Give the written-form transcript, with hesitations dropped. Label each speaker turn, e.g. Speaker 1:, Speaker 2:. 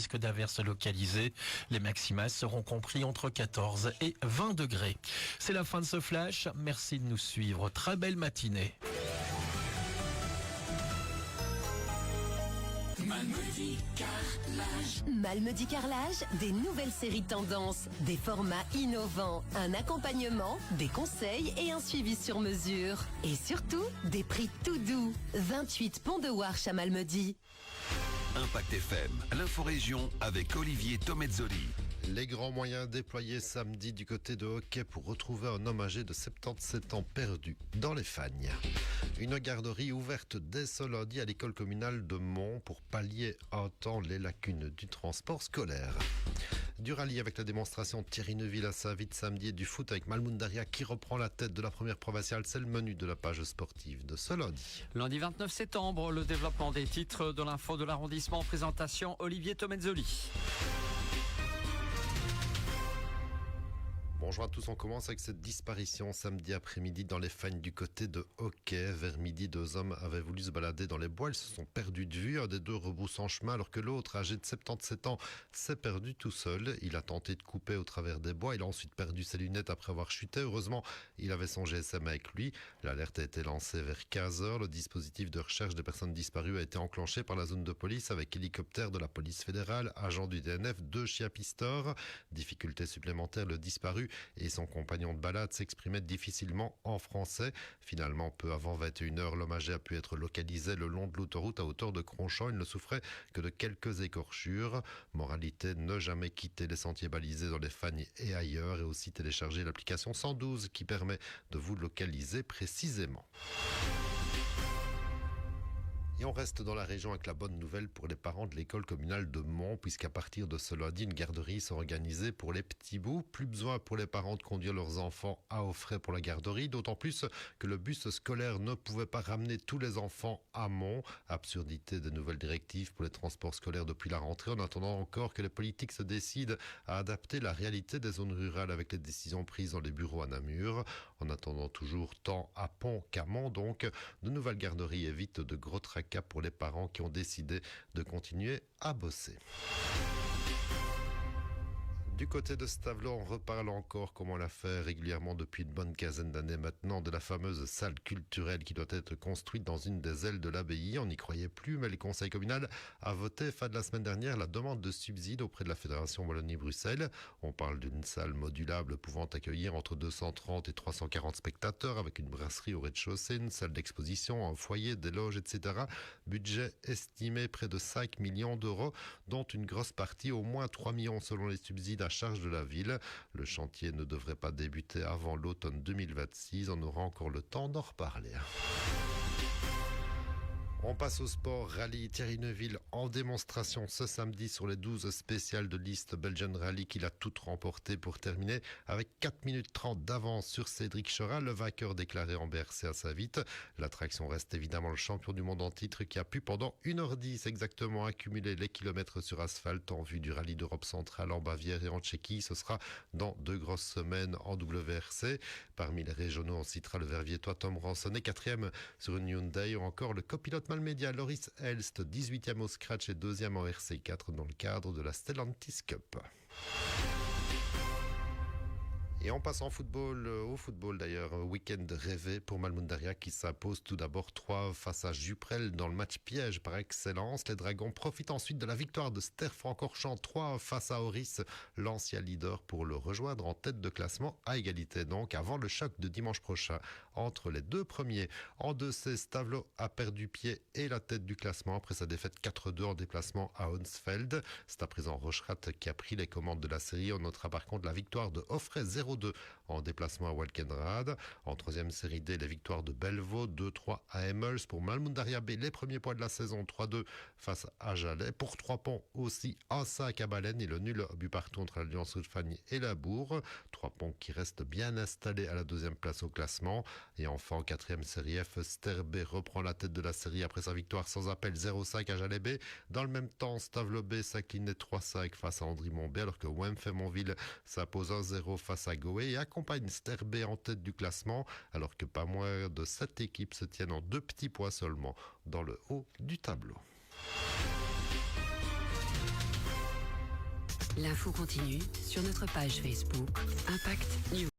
Speaker 1: risque d'averses localisées. Les maximales seront compris entre 14 et 20 degrés. C'est la fin de ce flash. Merci de nous suivre. Très belle matinée.
Speaker 2: Malmedy Carrelage, des nouvelles séries tendances, des formats innovants, un accompagnement, des conseils et un suivi sur mesure. Et surtout, des prix tout doux. 28 Pont de Warche à Malmedy.
Speaker 3: Impact FM, l'inforégion avec Olivier Tomezzoli.
Speaker 4: Les grands moyens déployés samedi du côté de Hockey pour retrouver un homme âgé de 77 ans perdu dans les Fagnes. Une garderie ouverte dès ce lundi à l'école communale de Mont pour pallier un temps les lacunes du transport scolaire. Du rallye avec la démonstration de Thierry Neuville à Saint-Vite samedi et du foot avec Malmoun Daria qui reprend la tête de la première provinciale. C'est le menu de la page sportive de ce lundi.
Speaker 5: Lundi 29 septembre, le développement des titres de l'info de l'arrondissement. Présentation Olivier Tomezzoli.
Speaker 4: Bonjour à tous, on commence avec cette disparition samedi après-midi dans les Fagnes du côté de Hockey. Vers midi, 2 hommes avaient voulu se balader dans les bois, ils se sont perdus de vue, un des deux rebrousse en chemin alors que l'autre, âgé de 77 ans, s'est perdu tout seul. Il a tenté de couper au travers des bois, il a ensuite perdu ses lunettes après avoir chuté. Heureusement, il avait son GSM avec lui. L'alerte a été lancée vers 15h. Le dispositif de recherche des personnes disparues a été enclenché par la zone de police avec hélicoptère de la police fédérale, agent du DNF, 2 chiens pisteurs. Difficulté supplémentaire, le disparu et son compagnon de balade s'exprimaient difficilement en français. Finalement, peu avant 21h, l'homme âgé a pu être localisé le long de l'autoroute à hauteur de Cronchamp. Il ne souffrait que de quelques écorchures. Moralité, ne jamais quitter les sentiers balisés dans les Fagnes et ailleurs, et aussi télécharger l'application 112 qui permet de vous localiser précisément. Et on reste dans la région avec la bonne nouvelle pour les parents de l'école communale de Mont, puisqu'à partir de ce lundi, une garderie sera organisée pour les petits bouts. Plus besoin pour les parents de conduire leurs enfants à aux frais pour la garderie, d'autant plus que le bus scolaire ne pouvait pas ramener tous les enfants à Mont. Absurdité des nouvelles directives pour les transports scolaires depuis la rentrée, en attendant encore que les politiques se décident à adapter la réalité des zones rurales avec les décisions prises dans les bureaux à Namur. En attendant toujours tant à Pont qu'à Mont, donc, de nouvelles garderies évitent de gros tracas pour les parents qui ont décidé de continuer à bosser. Du côté de Stavelot, on reparle encore, comme on l'a fait régulièrement depuis une bonne quinzaine d'années maintenant, de la fameuse salle culturelle qui doit être construite dans une des ailes de l'abbaye. On n'y croyait plus, mais le conseil communal a voté fin de la semaine dernière la demande de subside auprès de la Fédération Wallonie-Bruxelles. On parle d'une salle modulable pouvant accueillir entre 230 et 340 spectateurs avec une brasserie au rez-de-chaussée, une salle d'exposition, un foyer, des loges, etc. Budget estimé près de 5 millions d'euros, dont une grosse partie, au moins 3 millions selon les subsides, à charge de la ville. Le chantier ne devrait pas débuter avant l'automne 2026. On aura encore le temps d'en reparler. On passe au sport. Rallye Thierry Neuville en démonstration ce samedi sur les 12 spéciales de liste Belgian Rally qu'il a toutes remportées pour terminer avec 4 minutes 30 d'avance sur Cédric Chorat, le vainqueur déclaré en BRC à Saint-Vite. L'attraction reste évidemment le champion du monde en titre qui a pu pendant 1h10 exactement accumuler les kilomètres sur asphalte en vue du rallye d'Europe centrale en Bavière et en Tchéquie. Ce sera dans 2 grosses semaines en WRC. Parmi les régionaux, on citera le Verviétois Tom Ransonnet, 4e sur une Hyundai, ou encore le copilote Malmédia Loris Elst, 18e au scratch et 2e en RC4 dans le cadre de la Stellantis Cup. Et on passe au football d'ailleurs, un week-end rêvé pour Malmoun Daria qui s'impose tout d'abord 3 face à Juprel dans le match piège par excellence. Les Dragons profitent ensuite de la victoire de Ster-Francorchamps 3 face à Oris, l'ancien leader, pour le rejoindre en tête de classement à égalité donc avant le choc de dimanche prochain entre les deux premiers. En 2C, Stavelot a perdu pied et la tête du classement après sa défaite 4-2 en déplacement à Honsfeld. C'est à présent Rocherat qui a pris les commandes de la série. On notera par contre la victoire de Offray 0-2 en déplacement à Walkenrad. En 3e série D, les victoires de Bellevaux 2-3 à Emmels. Pour Malmoun Daria B, les premiers points de la saison 3-2 face à Jalais. Pour 3 ponts aussi 1-5 à Baleine et le nul but partout entre l'Alliance Haute-Fagne et la Bourg. 3 ponts qui restent bien installés à la 2e place au classement. Et enfin en 4e série F, Ster-B reprend la tête de la série après sa victoire sans appel 0-5 à Jalais B. Dans le même temps, Stavelot B s'inclinait 3-5 face à Andrimont B alors que Wemfey-Montville s'impose 1-0 face à Goé et accompagne Ster-B en tête du classement alors que pas moins de 7 équipes se tiennent en 2 petits points seulement dans le haut du tableau.
Speaker 6: L'info continue sur notre page Facebook Impact News.